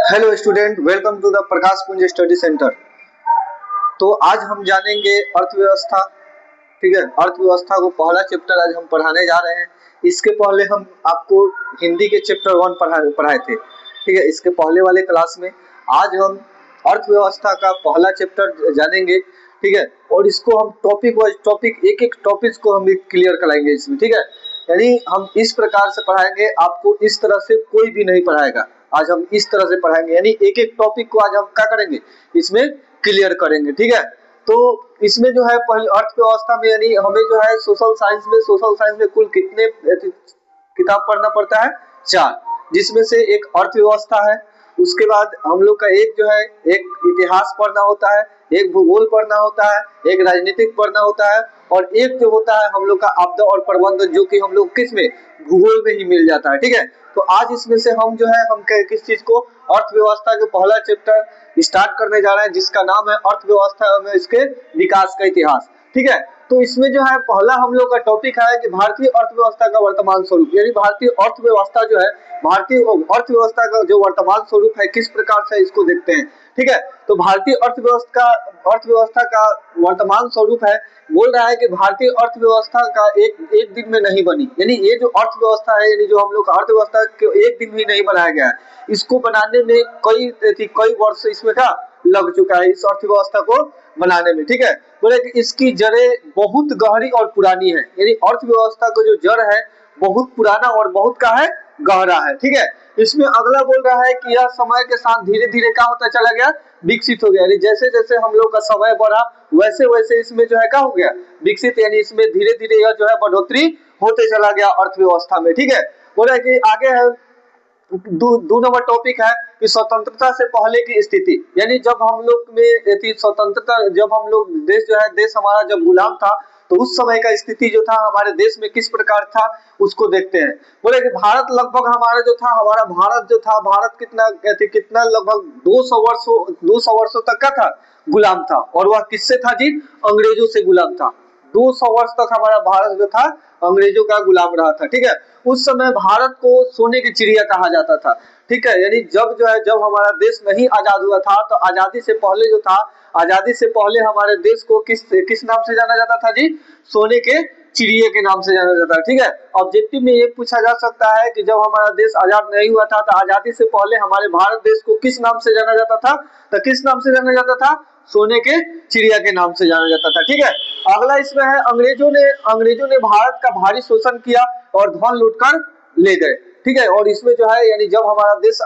Hello student, welcome to the Prakash Punj study centre. तो आज हम जानेंगे अर्थव्यवस्था। ठीक है, अर्थव्यवस्था को पहला चैप्टर आज हम पढ़ाने जा रहे हैं। इसके पहले हम आपको हिंदी के चैप्टर 1 पढ़ाए थे। ठीक है, इसके पहले वाले क्लास में आज हम अर्थव्यवस्था का पहला चैप्टर जानेंगे। ठीक है, और इसको हम टॉपिक वाइज टॉपिक एक एक टॉपिक को हम क्लियर कराएंगे इसमें। ठीक है, यानी हम इस प्रकार से पढ़ाएंगे, आपको इस तरह से कोई भी नहीं पढ़ाएगा। आज हम इस तरह से पढ़ाएंगे, यानी एक एक टॉपिक को आज हम क्या करेंगे, इसमें क्लियर करेंगे। ठीक है, तो इसमें जो है पहले अर्थव्यवस्था में, यानी हमें जो है सोशल साइंस में कुल कितने किताब पढ़ना पड़ता है? 4, जिसमें से एक अर्थव्यवस्था है। उसके बाद हम लोग का एक जो है एक इतिहास पढ़ना होता है, एक भूगोल पढ़ना होता है, एक राजनीतिक पढ़ना होता है, और एक जो होता है हम लोग का आपदा और प्रबंधन, जो कि हम लोग किस में, भूगोल में ही मिल जाता है। ठीक है, तो आज इसमें से हम जो है हम किस चीज को, अर्थव्यवस्था के पहला चैप्टर स्टार्ट करने जा रहे हैं, जिसका नाम है अर्थव्यवस्था में इसके विकास का इतिहास। ठीक है, तो इसमें जो है पहला हम लोग का टॉपिक है कि भारतीय अर्थव्यवस्था का वर्तमान स्वरूप, यानी भारतीय अर्थव्यवस्था जो है, भारतीय अर्थव्यवस्था का जो वर्तमान स्वरूप है किस प्रकार से इसको देखते हैं। ठीक है, तो भारतीय अर्थव्यवस्था का वर्तमान स्वरूप है, बोल रहा है कि भारतीय अर्थव्यवस्था का एक दिन में नहीं बनी, यानी ये जो अर्थव्यवस्था है, यानी जो हम लोग का अर्थव्यवस्था एक दिन ही नहीं बनाया गया है, इसको बनाने में कई वर्ष इसमें का लग चुका है, इस अर्थव्यवस्था को बनाने में। ठीक है, बोले कि इसकी जड़ें बहुत गहरी और पुरानी है, यानी अर्थव्यवस्था का जो जड़ है बहुत पुराना और बहुत का है, गहरा है। ठीक है, इसमें अगला बोल रहा है कि यह समय के साथ धीरे धीरे क्या होता चला गया, विकसित हो गया, यानी जैसे जैसे हम लोग का समय बढ़ा वैसे वैसे इसमें जो है क्या हो गया, विकसित, यानी इसमें धीरे धीरे यह जो है बढ़ोतरी होते चला गया अर्थव्यवस्था में। ठीक है, बोला कि आगे है दो नंबर टॉपिक है कि स्वतंत्रता से पहले की स्थिति, यानी जब हम लोग में थी स्वतंत्रता, जब हम लोग देश जो है, देश हमारा जब गुलाम था, तो उस समय का स्थिति जो था हमारे देश में किस प्रकार था उसको देखते हैं। बोले कि भारत लगभग हमारा जो था, हमारा भारत जो था, भारत कितना लगभग 200 वर्षों तक का था, गुलाम था। और वह किससे था जी? अंग्रेजों से गुलाम था। 200 वर्ष तक हमारा भारत जो था अंग्रेजों का गुलाम रहा था। ठीक है, उस समय भारत को सोने की चिड़िया कहा जाता था। ठीक है, यानी जब जो है, जब हमारा देश नहीं आजाद हुआ था, तो आजादी से पहले जो था, आजादी से पहले हमारे देश को किस नाम से जाना जाता था जी? सोने के चिड़िया के नाम से जाना जाता है। ठीक है, ऑब्जेक्टिव में ये पूछा जा सकता है कि जब हमारा देश आजाद नहीं हुआ था, तो आजादी से पहले हमारे भारत देश को किस नाम से जाना जाता था? तो किस नाम से जाना जाता था? सोने के चिड़िया के नाम से जाना जाता था। ठीक है, अगला इसमें है अंग्रेजों ने भारत का भारी शोषण किया और धन लूटकर ले गए। ठीक है, और इसमें जो है, यानी जब हमारा देश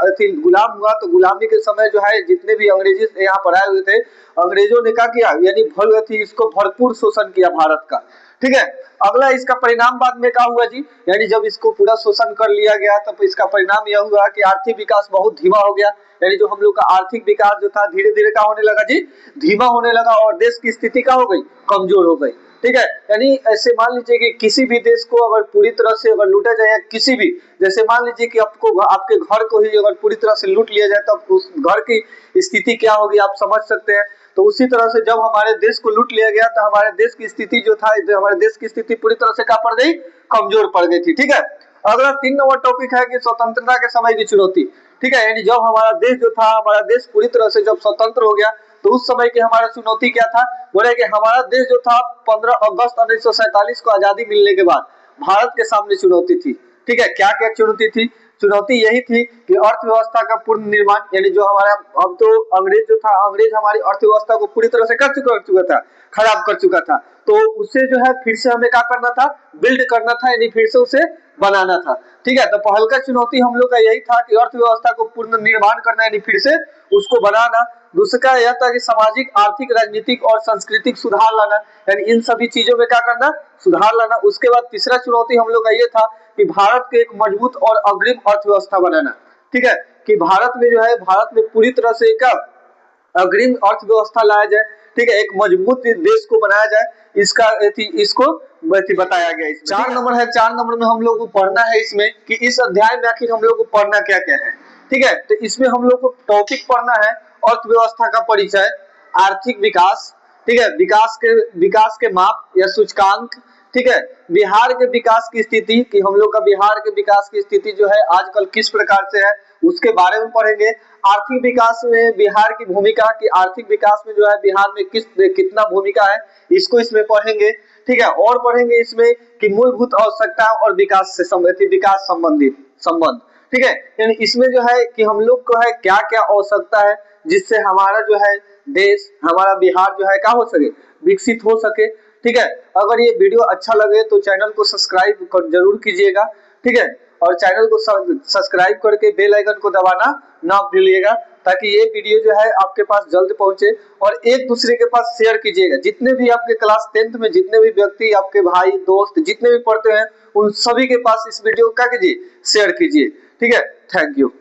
गुलाम हुआ, तो गुलामी के समय जो है जितने भी अंग्रेजी यहाँ पर आए हुए थे, अंग्रेजों ने क्या किया, यानी इसको भरपूर शोषण किया भारत का। ठीक है, अगला इसका परिणाम बाद में क्या हुआ जी? यानी जब इसको पूरा शोषण कर लिया गया, तब तो इसका परिणाम यह हुआ कि आर्थिक विकास बहुत धीमा हो गया, यानी जो हम लोग का आर्थिक विकास जो था धीरे धीरे क्या होने लगा जी? धीमा होने लगा, और देश की स्थिति क्या हो गई? कमजोर हो गई। ठीक है, यानी ऐसे मान लीजिए कि किसी भी देश को अगर पूरी तरह से अगर लूटा जाए, किसी भी, जैसे मान लीजिए कि आपको आपके घर को ही अगर पूरी तरह से लूट लिया जाए, तब उस घर की स्थिति क्या होगी आप समझ सकते हैं। तो उसी तरह से जब हमारे देश को लूट लिया गया, तो हमारे देश की स्थिति जो था, हमारे देश की स्थिति पूरी तरह से क्या पड़ गई? कमजोर पड़ गई थी। ठीक है, अगला 3 नंबर टॉपिक है कि स्वतंत्रता के समय की चुनौती। ठीक है, यानी जब हमारा देश जो था, हमारा देश पूरी तरह से जब स्वतंत्र हो गया, तो उस समय की हमारा चुनौती क्या था? बोले कि हमारा देश जो था 15 अगस्त 1947 को आजादी मिलने के बाद भारत के सामने चुनौती थी। ठीक है, क्या क्या चुनौती थी? चुनौती यही थी कि अर्थव्यवस्था का पूर्ण निर्माण, यानी जो हमारा, अब तो अंग्रेज जो था, अंग्रेज हमारी अर्थव्यवस्था को पूरी तरह से कर चुका था, खराब कर चुका था। तो उससे जो है फिर से हमें क्या करना था? बिल्ड करना था, यानी फिर से उसे बनाना था। ठीक है, तो पहल का चुनौती हम लोग का यही था कि अर्थव्यवस्था को पूर्ण निर्माण करना, यानी फिर से उसको बनाना। दूसरा यह था कि सामाजिक, आर्थिक, राजनीतिक और सांस्कृतिक सुधार लाना, यानी इन सभी चीजों में क्या करना? सुधार लाना। उसके बाद तीसरा चुनौती हम लोग का ये था कि भारत के एक मजबूत और अग्रिम अर्थव्यवस्था बनाना। ठीक है, कि भारत में जो है, भारत में पूरी तरह से क्या अग्रिम अर्थव्यवस्था लाया जाए। ठीक है, एक मजबूत देश को बनाया जाए, इसको बताया गया। 4 नंबर है, 4 नंबर में हम लोग को पढ़ना है इसमें कि इस अध्याय में आखिर हम लोग को पढ़ना क्या क्या है। ठीक है, तो इसमें हम लोग को टॉपिक पढ़ना है अर्थव्यवस्था का परिचय, आर्थिक विकास। ठीक है, विकास के माप या सूचकांक, ठीक है। बिहार के विकास की स्थिति कि हम लोग का बिहार के विकास की स्थिति जो है आजकल किस प्रकार से है उसके बारे में पढ़ेंगे। आर्थिक विकास में बिहार की भूमिका कि आर्थिक विकास में जो है बिहार में कितना भूमिका है इसको इसमें पढ़ेंगे, ठीक है। और पढ़ेंगे इसमें कि मूलभूत आवश्यकता और विकास से संबंधित विकास संबंधित संबंध, ठीक है। यानी इसमें जो है कि हम लोग को है क्या क्या आवश्यकता है जिससे हमारा जो है देश हमारा बिहार जो है क्या हो सके विकसित हो सके, ठीक है। अगर ये वीडियो अच्छा लगे तो चैनल को सब्सक्राइब जरूर कीजिएगा, ठीक है। और चैनल को सब्सक्राइब करके बेल आइकन को दबाना ना भूलिएगा ताकि ये वीडियो जो है आपके पास जल्द पहुंचे। और एक दूसरे के पास शेयर कीजिएगा, जितने भी आपके क्लास 10th में जितने भी व्यक्ति आपके भाई दोस्त जितने भी पढ़ते हैं उन सभी के पास इस वीडियो को क्या कीजिए शेयर कीजिए, ठीक है। Thank you.